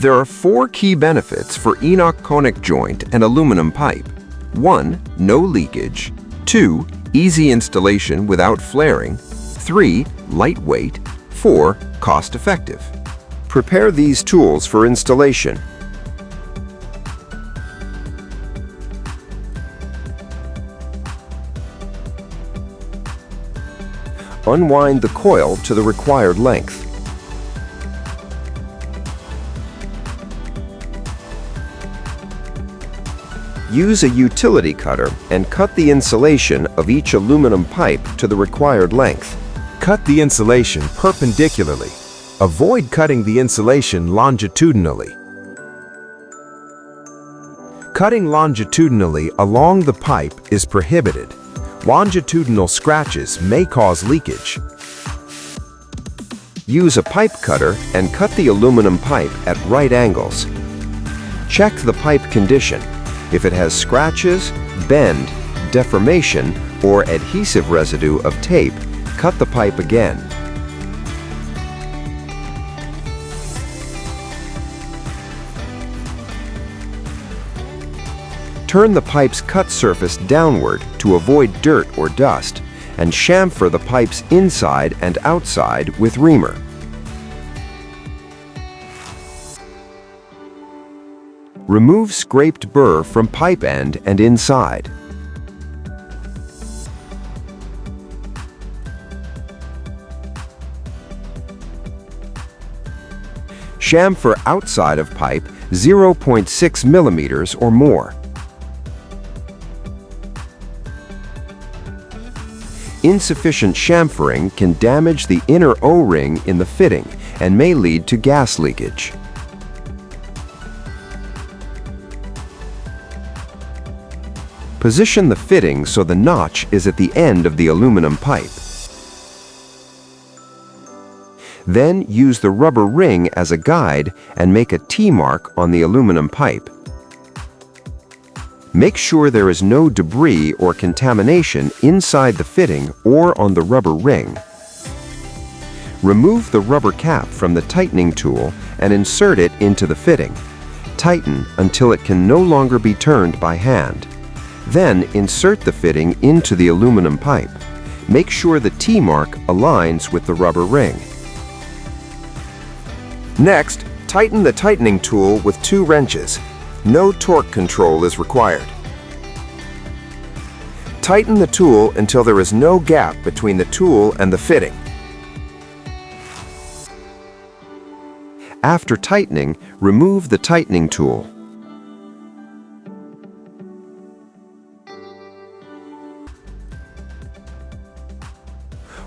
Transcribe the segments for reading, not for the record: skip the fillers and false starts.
There are 4 key benefits for INOAC CONIC joint and aluminum pipe. 1. No leakage. 2. Easy installation without flaring. 3. Lightweight. 4. Cost-effective. Prepare these tools for installation. Unwind the coil to the required length. Use a utility cutter and cut the insulation of each aluminum pipe to the required length. Cut the insulation perpendicularly. Avoid cutting the insulation longitudinally. Cutting longitudinally along the pipe is prohibited. Longitudinal scratches may cause leakage. Use a pipe cutter and cut the aluminum pipe at right angles. Check the pipe condition. If it has scratches, bend, deformation, or adhesive residue of tape, cut the pipe again. Turn the pipe's cut surface downward to avoid dirt or dust, and chamfer the pipes inside and outside with reamer. Remove scraped burr from pipe end and inside. Chamfer outside of pipe 0.6 millimeters or more. Insufficient chamfering can damage the inner O-ring in the fitting and may lead to gas leakage. Position the fitting so the notch is at the end of the aluminum pipe. Then use the rubber ring as a guide and make a T-mark on the aluminum pipe. Make sure there is no debris or contamination inside the fitting or on the rubber ring. Remove the rubber cap from the tightening tool and insert it into the fitting. Tighten until it can no longer be turned by hand. Then insert the fitting into the aluminum pipe. Make sure the T-mark aligns with the rubber ring. Next, tighten the tightening tool with 2 wrenches. No torque control is required. Tighten the tool until there is no gap between the tool and the fitting. After tightening, remove the tightening tool.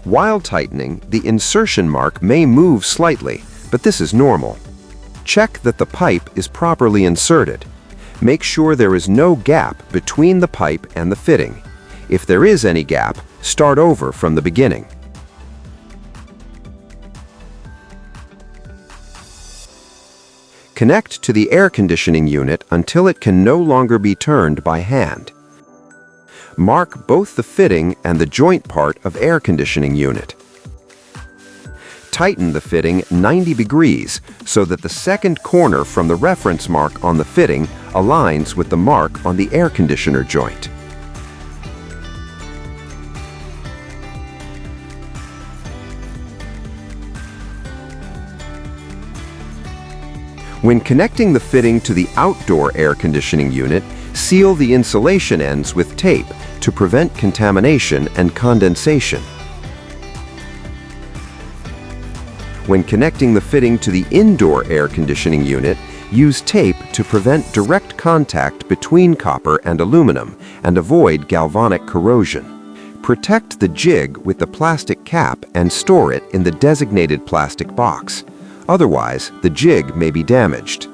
While tightening, the insertion mark may move slightly, but this is normal. Check that the pipe is properly inserted. Make sure there is no gap between the pipe and the fitting. If there is any gap, start over from the beginning. Connect to the air conditioning unit until it can no longer be turned by hand. Mark both the fitting and the joint part of air conditioning unit. Tighten the fitting 90 degrees so that the second corner from the reference mark on the fitting aligns with the mark on the air conditioner joint. When connecting the fitting to the outdoor air conditioning unit, seal the insulation ends with tape to prevent contamination and condensation. When connecting the fitting to the indoor air conditioning unit, use tape to prevent direct contact between copper and aluminum and avoid galvanic corrosion. Protect the jig with the plastic cap and store it in the designated plastic box. Otherwise, the jig may be damaged.